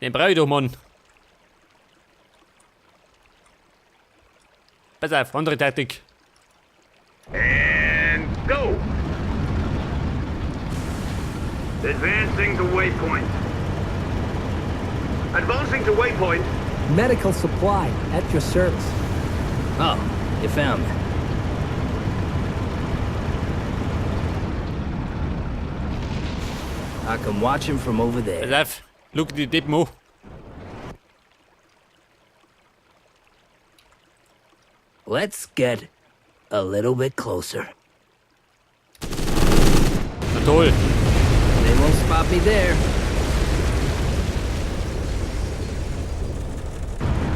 Den brauch ich doch, Mann. Pass auf, andere Taktik. And go! Advancing to waypoint. Advancing to waypoint. Medical supply at your service. Oh, you found me. I can watch him from over there. Pass auf, schau die Deppen an. Let's get a little bit closer. Na toll. They won't spot me there.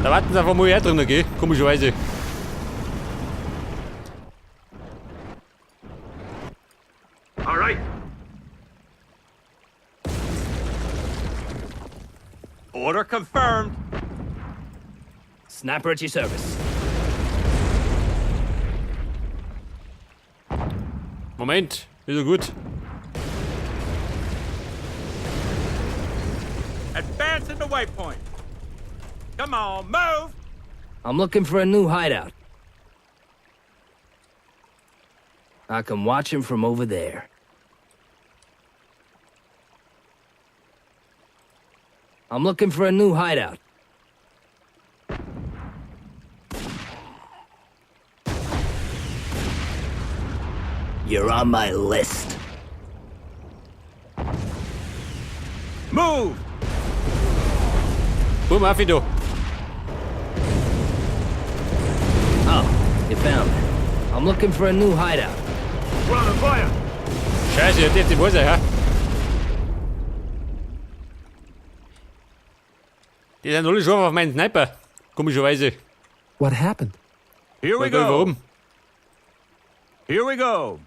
Da warten sie einfach mal her drin, gell? Komischerweise. All right. Order confirmed. Sniper at your service. Moment, ist so gut. Advancing to waypoint. Come on, move! I'm looking for a new hideout. I can watch him from over there. I'm looking for a new hideout. You're on my list. Move! Boom, auf ihn, du. Oh, you found me. I'm looking for a new hideout. We're on fire. Scheiße, der hat jetzt die Mäuse, hä? Die sind alle schon auf meinen Sniper. Komischerweise. What happened? Here we Weiß gar nicht go. warum. Here we go.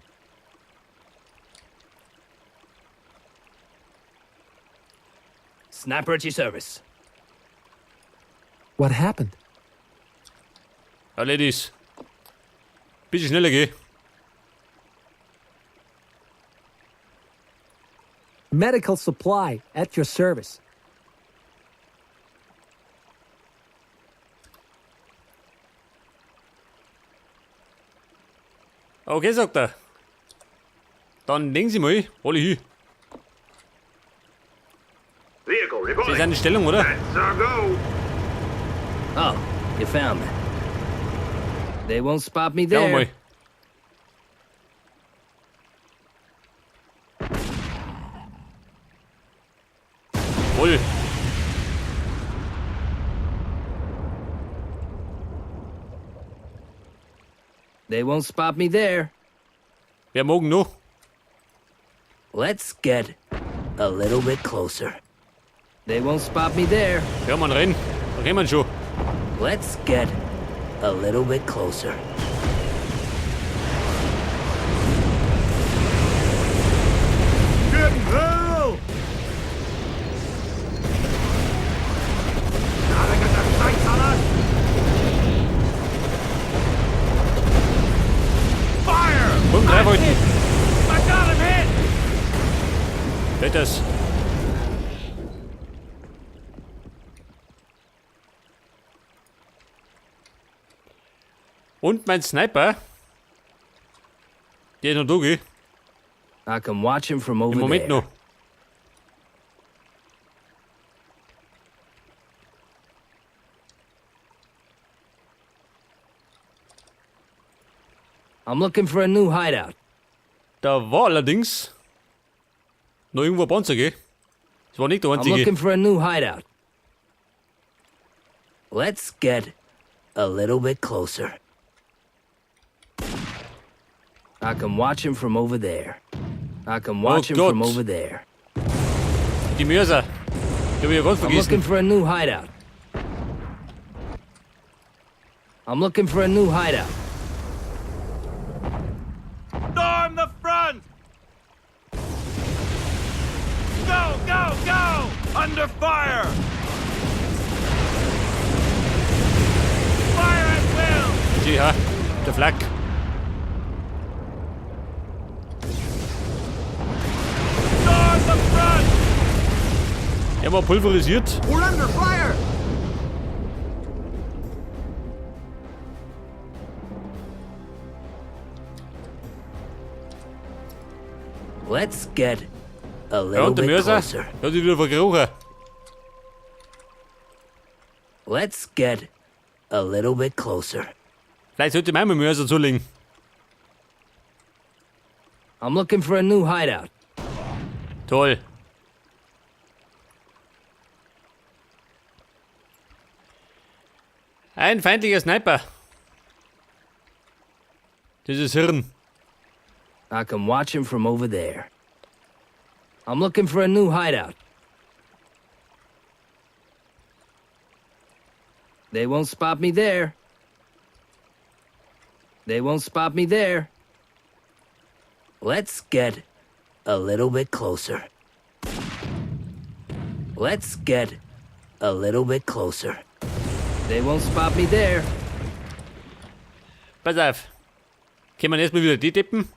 Sniper at your service. What happened? Ja, Ladies. Bisschen schneller, geh. Medical supply at your service. Okay, sagt er. Dann legen Sie mal alle hin. Vehicle Sie reporting. sind in Stellung, oder? That's our go. Oh, you found me. They won't spot me Schauen there. wir mal. Voll. They won't spot me there. Wer morgen noch? Let's get a little bit closer. They won't spot me there. Ja, man, rennen. Da rennen wir schon. Let's get a little bit closer. Good move. Now they got their sights on us. Fire! Komm, drei Wolken. I got him hit! Wird das. Und mein Sniper. Der ist noch da, gell? I can watch him from over Im Moment there. noch. I'm looking for a new hideout. Da war allerdings noch irgendwo ein Panzer, gell? Das war nicht der I'm einzige. looking for a new hideout. Let's get a little bit closer. I can watch him from over there. I can watch him Gott. from over there. Die Mörser. Die hab ich ja ganz I'm looking vergessen. for a new hideout. I'm looking for a new hideout. Storm the front! Go, go, go! Under fire! Fire at will! Sieh, ha. Der Flak. Storm the front! Der war pulverisiert. We're under fire! Let's get a Ja, little und der bit Mörser. closer. Der hat sich wieder verkrochen. Let's get a little bit closer. Vielleicht sollte ich mir auch mal Mörser zulegen. I'm looking for a new hideout. Toll. Ein feindlicher Sniper. Das ist Hirn. I can watch him from over there. I'm looking for a new hideout. They won't spot me there. They won't spot me there. Let's get a little bit closer. Let's get a little bit closer. They won't spot me there. Pass auf. Können wir erstmal wieder die tippen?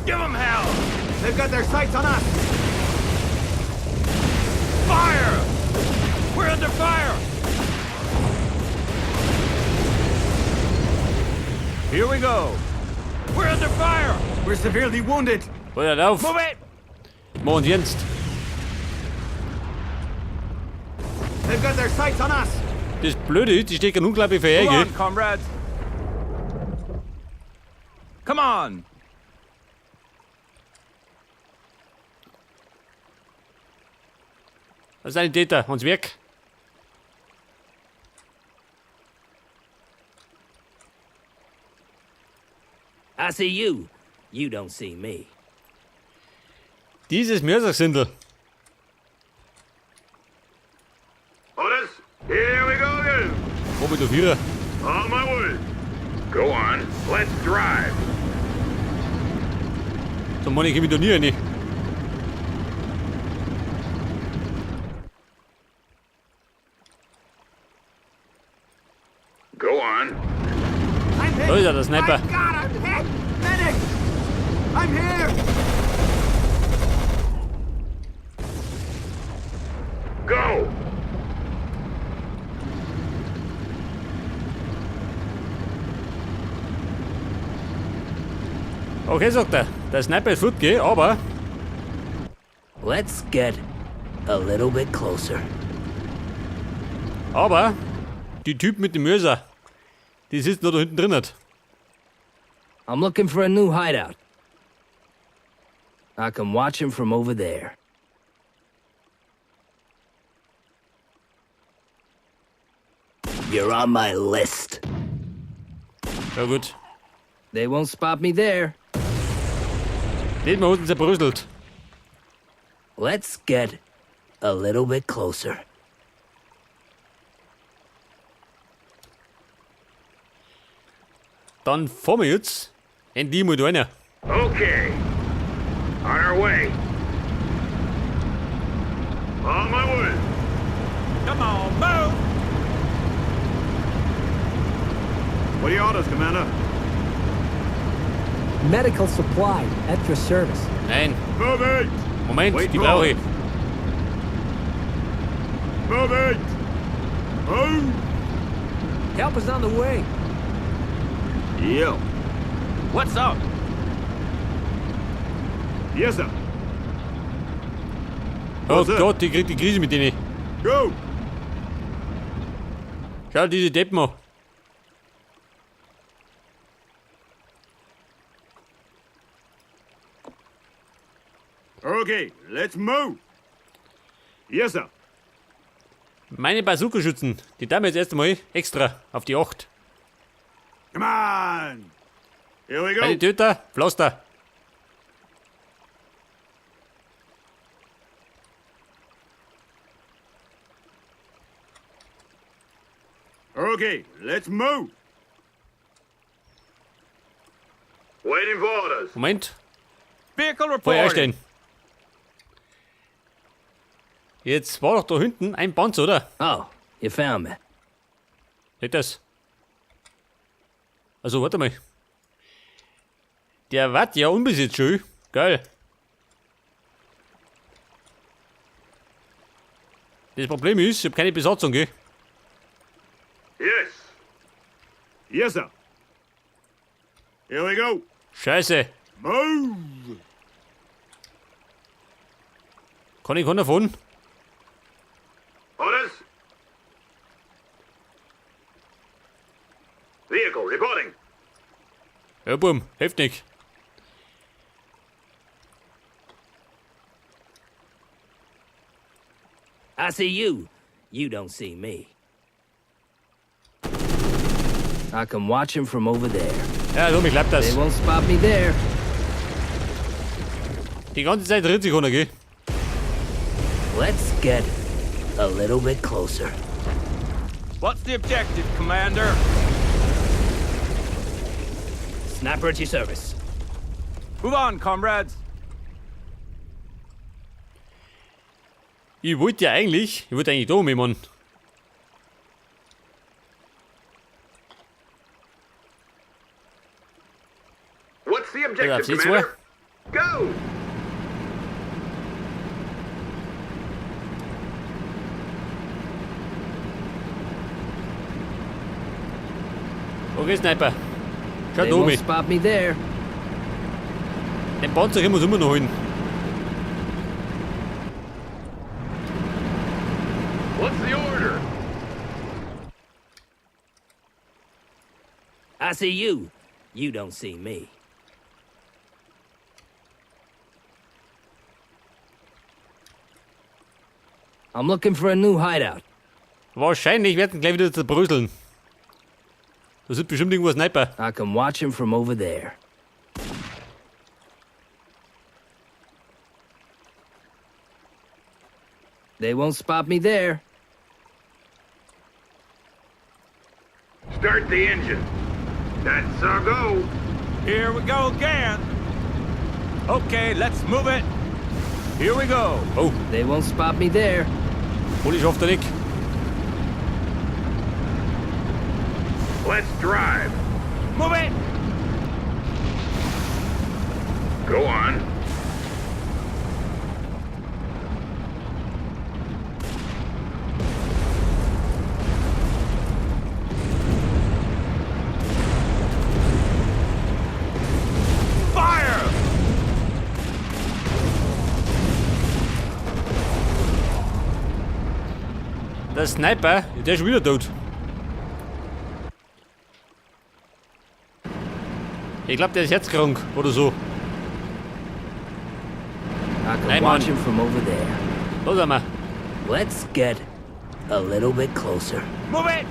Give them hell! They've got their sights on us! Fire! We're under fire! Here we go! We're under fire! We're severely wounded! Feuer auf. Move it! Mo und jetzt. They've got their sights on us! Das Blöde ist, die stecken unglaublich Go verhege. on, comrades. Come on. Das ist ein Täter. Uns weg. I see you. You don't see me. Dieses Mörser-Sindel. Otis, here we go again! Oben auf ihrer. On my way! Go on, let's drive! So Mann, ich komm da nie rein. Go on. I'm hit! Da ist er, der Sniper. My God, I'm hit! Medic! I'm here! Go! Okay, sagt er. Der Sniper ist fortgehen, aber Let's get a little bit closer. die Typ mit dem Mörser, die sitzt noch da hinten drin. I'm looking for a new hideout. I can watch him from over there. You're on my list. Ja gut. They won't spot me there. Den mal unten zerbröselt. Let's get a little bit closer. Dann fahren wir jetzt endlich mal da rein. Okay. On our way. On my way. Come on, move. What are your orders, Commander? Medical supply at your service. Nein, Move it! Moment, Wait die for brauche ich. Move it! Move! Help is on the way. Yo. What's up? Yes, sir. Oh Was ist? Gott, die kriegt die Krise mit denen. Go! Schau diese Deppen an. Okay, let's move. Yes, sir. Meine Bazooka-Schützen, die tun wir jetzt erst einmal extra auf die 8. Come on. Here we Meine go. Töter, Pflaster. Okay, let's move. Waiting for orders. Moment, Vehicle Feuer reporting. einstellen. Jetzt war doch da hinten ein Panzer, oder? Oh, you found me. Nicht das. Also, warte mal. Der war ja unbesetzt schon. Geil. Das Problem ist, ich habe keine Besatzung, gell? Yes. Yes, sir. Here we go. Scheiße. Move. Kann ich keinen davon? Orders. Vehicle reporting. Ja, Bum, heftig. I see you. You don't see me. I can watch him from over there. Ja, du, mich klappt They das. won't spot me there. Die ganze Zeit dreht sich einer, gell? Let's get a little bit closer. What's the objective, Commander? Sniper at your service. Move on, comrades. Ich wollte eigentlich da um jemanden. What's the Ja, objective, siehst Commander? du? Go. Okay, Sniper. Schau They da won't um. spot me there. Den Panzer können wir immer noch holen. What's the order? I see you. You don't see me. I'm looking for a new hideout. Wahrscheinlich werden gleich wieder zerbröseln. Da sind bestimmt irgendwo ein Sniper. I can watch him from over there. They won't spot me there. Start the engine. That's our go. Here we go again. Okay, let's move it. Here we go. Oh, They won't spot me there. hol ich auf der Nick. Let's drive. Move it. Go on. Fire. Der Sniper, der ist schon wieder tot. Ich glaube, der ist jetzt krank oder so. I can Hey, watch man. him from over there. Da sind wir. Let's get a little bit closer. Move it.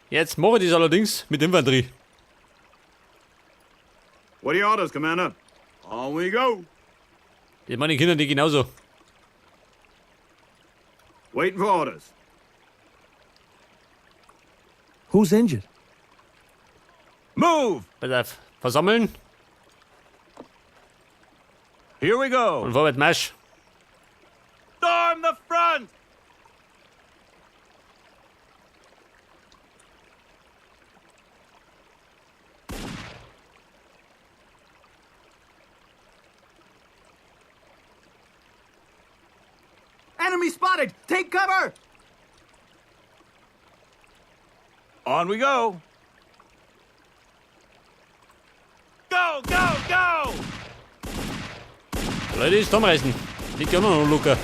Jetzt mache ich das allerdings mit Infanterie. What are your orders, Commander? On we go. Das meine Kinder die genauso. Waiting for orders. Who's injured? Move. Pass auf. Versammeln Here we go. und vorwärts Marsch. Storm the front. Enemy spotted. Take cover. On we go. Go, go, go. Leute, ist zusammenreißen. Liegt ja noch Luca.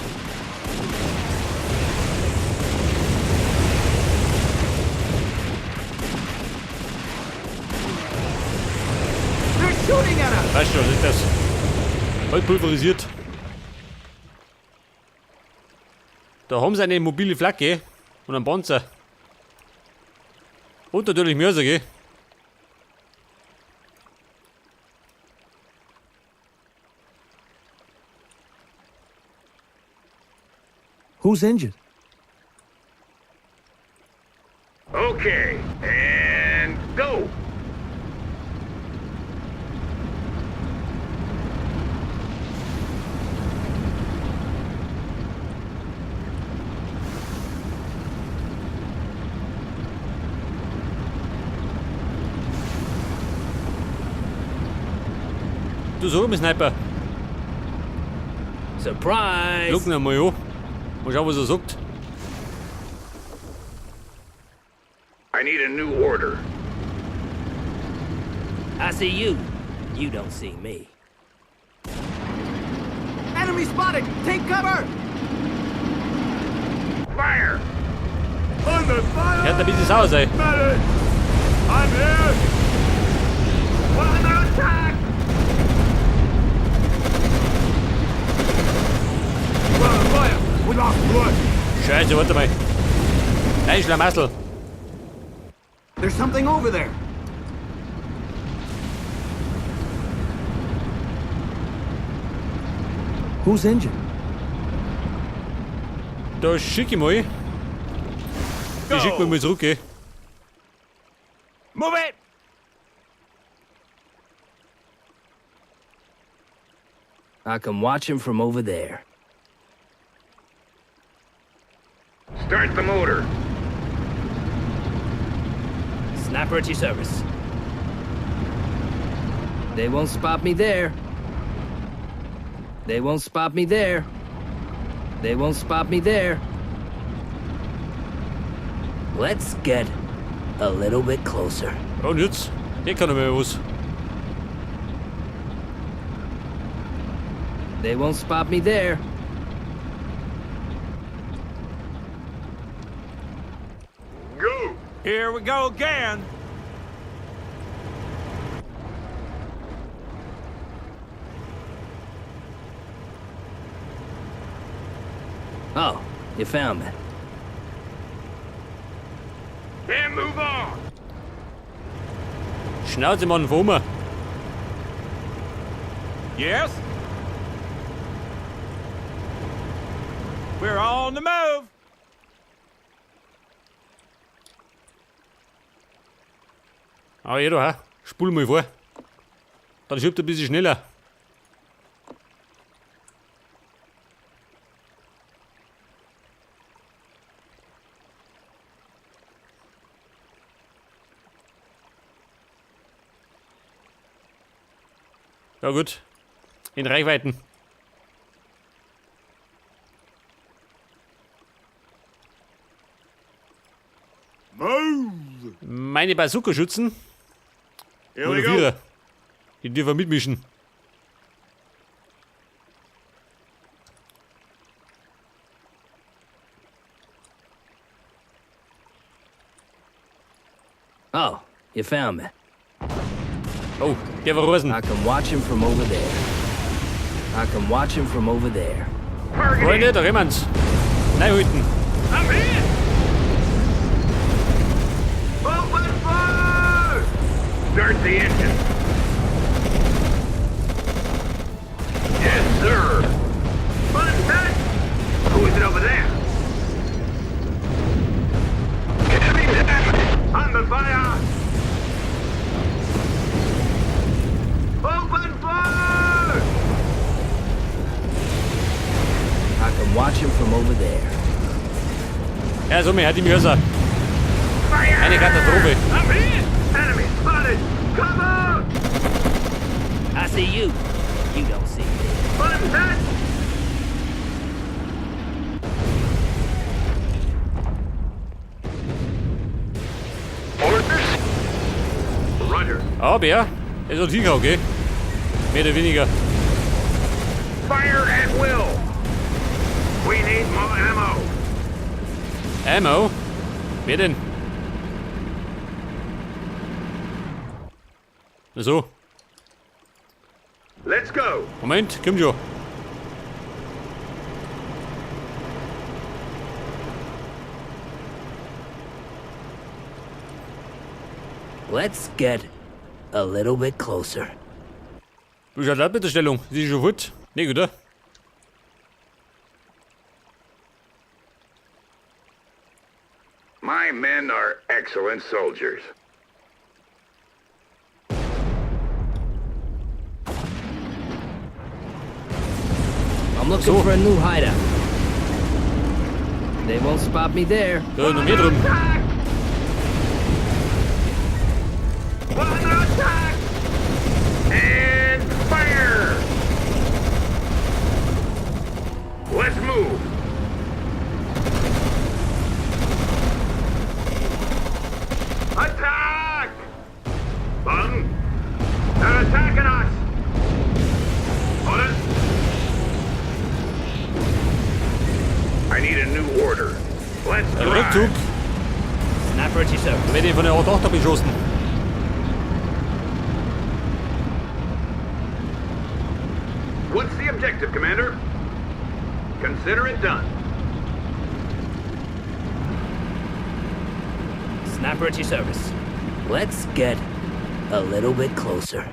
They're shooting at us. Weißt du, was ist das? Voll pulverisiert. Da haben sie eine mobile Flagge und einen Panzer. Und natürlich Mörser, gell? Who's injured? Okay, and go. Du so, mein Sniper. Surprise! Look ihn mal an. Mal schauen, was er sagt. I need a new order. I see you. You don't see me. Enemy spotted! Take cover! Fire! Under fire! Er hat ein bisschen sauer sein. Medic! I'm here! We're under attack! We're on fire! We lost blood! Scheiße, warte mal. Nein, Schlamassel. There's something over there! Who's injured? Da schick ich mal. Die schickt mir mal zurück, gell. Move it! I can watch him from over there. Start the motor. Snapper at your service. They won't spot me there. They won't spot me there. They won't spot me there. Let's get a little bit closer. Und jetzt? Der kann mir was. They won't spot me there. Go! Here we go again. Oh, you found me. And move on! Schnauze, Mann, vor mir. Yes? We're on the move. Ah, ja, da, spul mal vor. Dann schiebt er ein bisschen schneller. Ja gut. In Reichweiten. Move! Meine Bazooka-Schützen. Here Oder we go! Vierer. Die dürfen mitmischen. Oh, you found me. Oh, der war Rosen. I can watch him from over there. I can watch him from over there. Freunde, da jemand. Nein, halten. I'm hit! Open fire! Start the engine. Yes, sir. Contact! Who is it over there? Enemy damage! Under fire! Open fire! I can watch him from over there. Ja, so, mir hat die Mörser. Fire! Eine Katastrophe. I'm hit! Enemy spotted! Come out! I see you. You don't see me. Contact! Orders? Roger. Aber ja, ist ein Tiger, okay? Mehr oder weniger. Fire at will. We need more ammo. Ammo? Wer denn? Na so, Let's go. Moment, komm schon. Let's get a little bit closer. Wie schaut das mit der Stellung? Sie ist schon gut? Nee, oder? My men are excellent soldiers. I'm looking for a new hideout. They won't spot me there. Da, noch mehr drum. Attack! We're under attack! And fire! Let's move. Attack! Bung! They're attacking us! Hold it! I need a new order. Let's Rückzug. drive. Snap ready, sir. Wird ihn von der Tochter beschossen. What's the objective, Commander? Consider it done. Snap ready, service. Let's get a little bit closer.